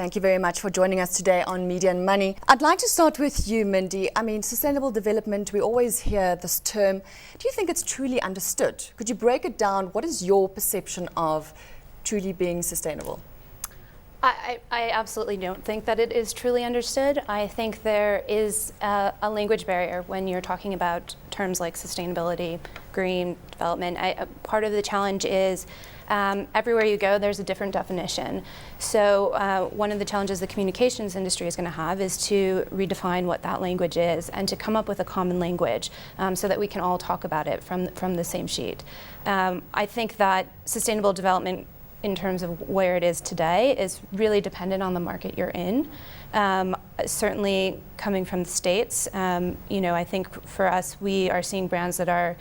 Thank you very much for joining us today on Media and Money. I'd like to start with you, Mindy. I mean, sustainable development, we always hear this term. Do you think it's truly understood? Could you break it down? What is your perception of truly being sustainable? I absolutely don't think that it is truly understood. I think there is a language barrier when you're talking about terms like sustainability, green development. Part of the challenge is everywhere you go, there's a different definition. So one of the challenges the communications industry is going to have is to redefine what that language is and to come up with a common language so that we can all talk about it from the same sheet. I think that sustainable development in terms of where it is today is really dependent on the market you're in. Certainly coming from the States, I think for us, we are seeing brands that are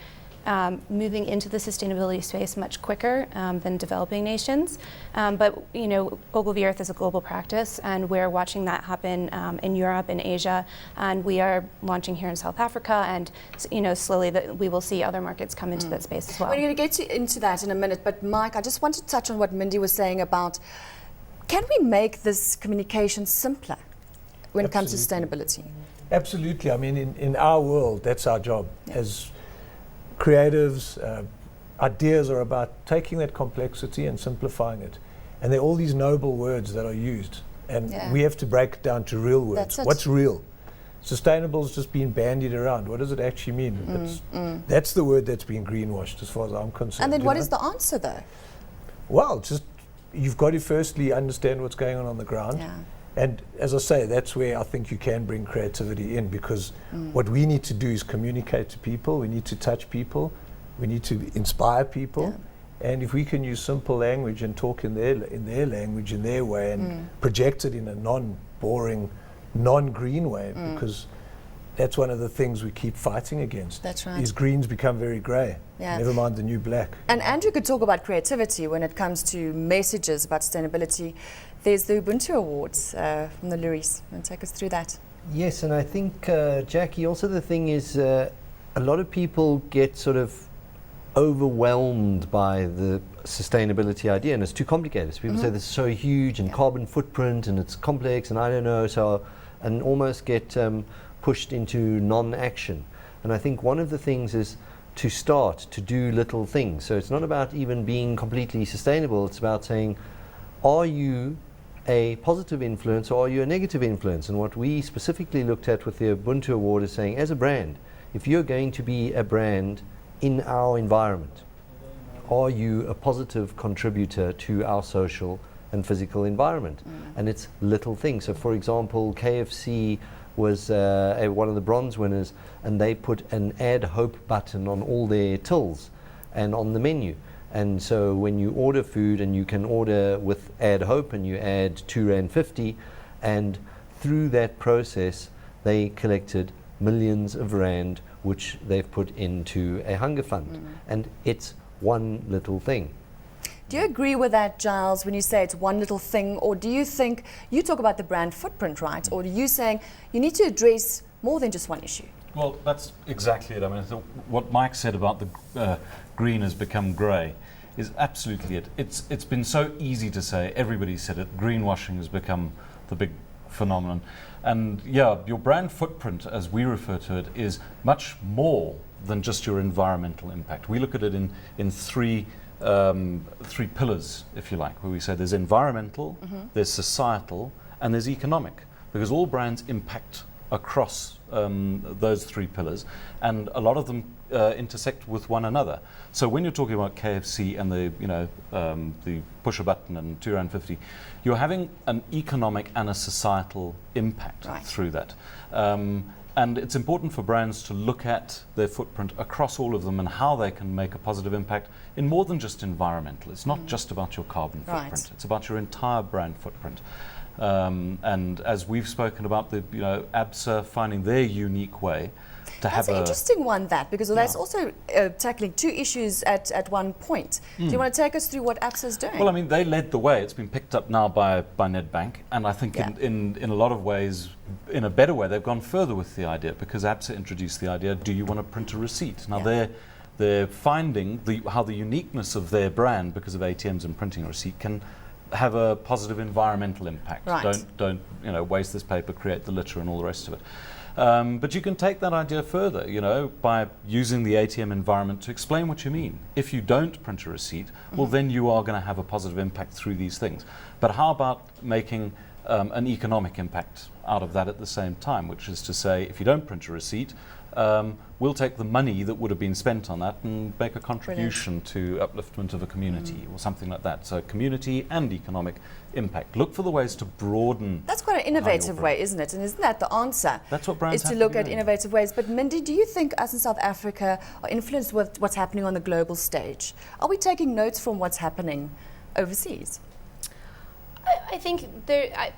moving into the sustainability space much quicker than developing nations. But Ogilvy Earth is a global practice, and we're watching that happen in Europe and Asia, and we are launching here in South Africa, and slowly we will see other markets come into that space as well. We're going to get into that in a minute, but Mike, I just want to touch on what Mindy was saying about, can we make this communication simpler when it comes to sustainability? Absolutely. I mean, in our world, that's our job. As creatives, ideas are about taking that complexity and simplifying it. And there are all these noble words that are used. And we have to break it down to real words. What's real? Sustainable has just been bandied around. What does it actually mean? That's the word that's been greenwashed as far as I'm concerned. And then what is the answer though? Well, just you've got to firstly understand what's going on the ground. Yeah. And as I say, that's where I think you can bring creativity in, because what we need to do is communicate to people, we need to touch people, we need to inspire people. And if we can use simple language and talk in their language, in their way, and project it in a non-boring, non-green way, because that's one of the things we keep fighting against. That's right. Is greens become very grey. Never mind the new black. And Andrew could talk about creativity when it comes to messages about sustainability. There's the Ubuntu Awards from the Luries. And take us through that. Yes, and I think, Jackie, also the thing is a lot of people get sort of overwhelmed by the sustainability idea, and it's too complicated. So people say this is so huge and carbon footprint and it's complex and I don't know, and almost get pushed into non-action. And I think one of the things is to start to do little things. So it's not about even being completely sustainable, it's about saying, are you a positive influence or are you a negative influence? And what we specifically looked at with the Ubuntu Award is saying, as a brand, if you're going to be a brand in our environment, are you a positive contributor to our social and physical environment? And it's little things. So for example, KFC was one of the bronze winners, and they put an Add Hope button on all their tills and on the menu. And so when you order food, and you can order with Add Hope, and you add R2.50, and through that process they collected millions of rand, which they've put into a hunger fund. And it's one little thing. Do you agree with that, Giles, when you say it's one little thing, or do you think, you talk about the brand footprint, right? Or are you saying you need to address more than just one issue? Well, that's exactly it. I mean, what Mike said about the green has become grey is absolutely it. It's been so easy to say, everybody said it, greenwashing has become the big phenomenon. And yeah, your brand footprint, as we refer to it, is much more than just your environmental impact. We look at it in three pillars, if you like, where we say there's environmental, there's societal, and there's economic, because all brands impact across those three pillars, and a lot of them intersect with one another. So when you're talking about KFC and the push a button and R2.50, you're having an economic and a societal impact through that. And it's important for brands to look at their footprint across all of them and how they can make a positive impact in more than just environmental. It's not just about your carbon footprint. It's about your entire brand footprint. And as we've spoken about, the ABSA finding their unique way to have an interesting one, because that's also tackling two issues at one point. Do you want to take us through what ABSA is doing? Well, I mean, they led the way. It's been picked up now by Nedbank, and I think in a lot of ways, in a better way, they've gone further with the idea, because ABSA introduced the idea, do you want to print a receipt? Now they're finding how the uniqueness of their brand, because of ATMs and printing a receipt, can have a positive environmental impact. Right. Don't waste this paper, create the litter, and all the rest of it. But you can take that idea further, by using the ATM environment to explain what you mean. If you don't print a receipt, well, then you are going to have a positive impact through these things. But how about making an economic impact out of that at the same time, which is to say, if you don't print a receipt, we'll take the money that would have been spent on that and make a contribution to upliftment of a community or something like that. So community and economic impact. Look for the ways to broaden. That's quite an innovative way, isn't it? And isn't that the answer? That's what brands is to have look be at doing. innovative ways. But Mindy, do you think us in South Africa are influenced with what's happening on the global stage? Are we taking notes from what's happening overseas? I think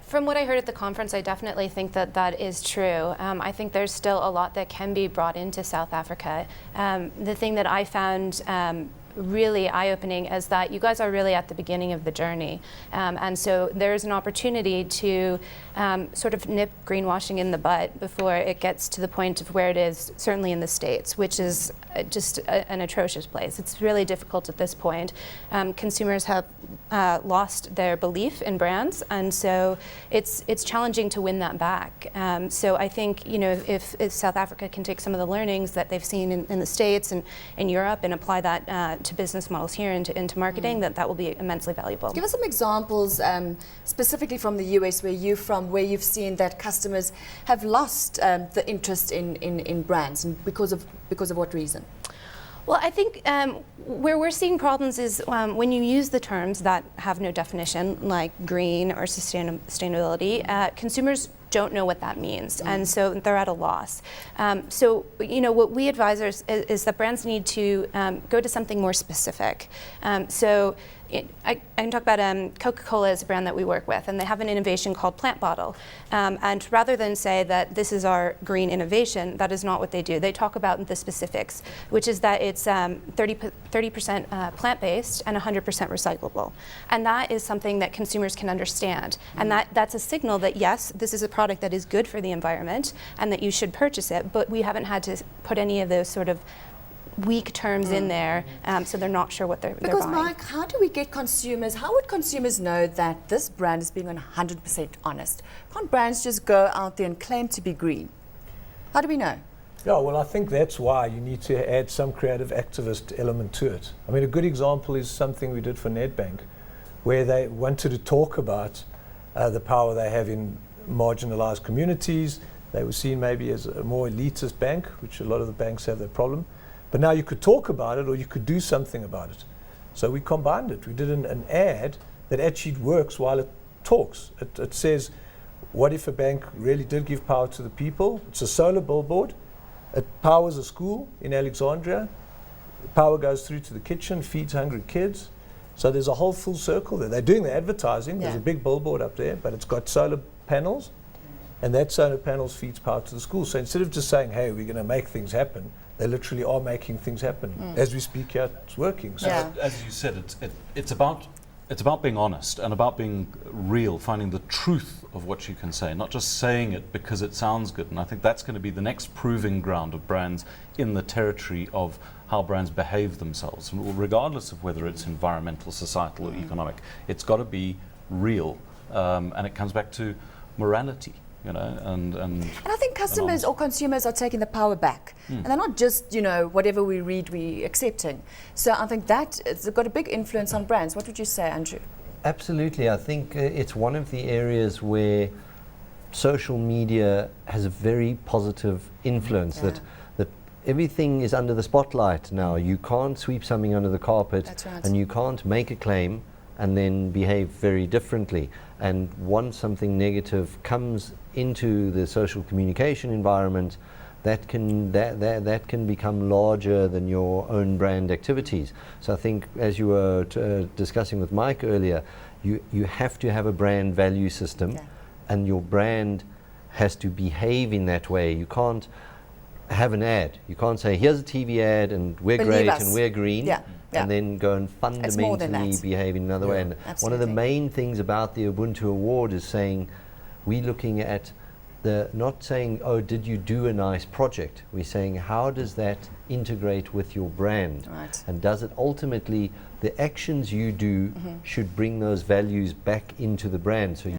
from what I heard at the conference, I definitely think that is true. I think there's still a lot that can be brought into South Africa. The thing that I found really eye-opening is that you guys are really at the beginning of the journey. And so there's an opportunity to sort of nip greenwashing in the bud before it gets to the point of where it is, certainly in the States, which is just an atrocious place. It's really difficult at this point. Consumers have lost their belief in brands, and so it's challenging to win that back. So I think, if South Africa can take some of the learnings that they've seen in the States and in Europe and apply that to business models here into marketing, that will be immensely valuable. Give us some examples, specifically from the US, where you're from, where you've seen that customers have lost the interest in brands, and because of what reason? Well, I think where we're seeing problems is when you use the terms that have no definition, like green or sustainability, consumers don't know what that means, and so they're at a loss. So, what we advise is that brands need to go to something more specific. I can talk about Coca-Cola is a brand that we work with, and they have an innovation called Plant Bottle. And rather than say that this is our green innovation, that is not what they do. They talk about the specifics, which is that it's 30% plant-based and 100% recyclable. And that is something that consumers can understand. And that's a signal that, yes, this is a product that is good for the environment and that you should purchase it, but we haven't had to put any of those sort of weak terms in there, so they're not sure what they're buying. Because Mike, how would consumers know that this brand is being 100% honest? Can't brands just go out there and claim to be green? How do we know? Yeah, well, I think that's why you need to add some creative activist element to it. I mean, a good example is something we did for Nedbank, where they wanted to talk about the power they have in marginalized communities. They were seen maybe as a more elitist bank, which a lot of the banks have that problem. But now you could talk about it, or you could do something about it. So we combined it. We did an ad that actually works while it talks. It says, what if a bank really did give power to the people? It's a solar billboard. It powers a school in Alexandria. The power goes through to the kitchen, feeds hungry kids. So there's a whole full circle there. They're doing the advertising. There's a big billboard up there, but it's got solar panels. And that solar panels feeds power to the school. So instead of just saying, hey, we're going to make things happen, they literally are making things happen. As we speak here, it's working. So as you said, it's about being honest and about being real, finding the truth of what you can say, not just saying it because it sounds good. And I think that's going to be the next proving ground of brands in the territory of how brands behave themselves, regardless of whether it's environmental, societal, or economic. It's got to be real, and it comes back to morality. And I think customers or consumers are taking the power back. And they're not just, whatever we read, we accepting. So I think that it's got a big influence on brands. What would you say, Andrew? Absolutely. I think it's one of the areas where social media has a very positive influence, that everything is under the spotlight now. You can't sweep something under the carpet. That's right. And you can't make a claim and then behave very differently. And once something negative comes into the social communication environment, that can become larger than your own brand activities. So I think, as you were discussing with Mike earlier, you have to have a brand value system, and your brand has to behave in that way. You can't have an ad. You can't say, here's a TV ad and we're Believe great us. and we're green. And then go and fundamentally behave in another way. And one of the main things about the Ubuntu Award is saying we're looking at not saying, oh, did you do a nice project? We're saying, how does that integrate with your brand? Right. And does it ultimately, the actions you do should bring those values back into the brand. So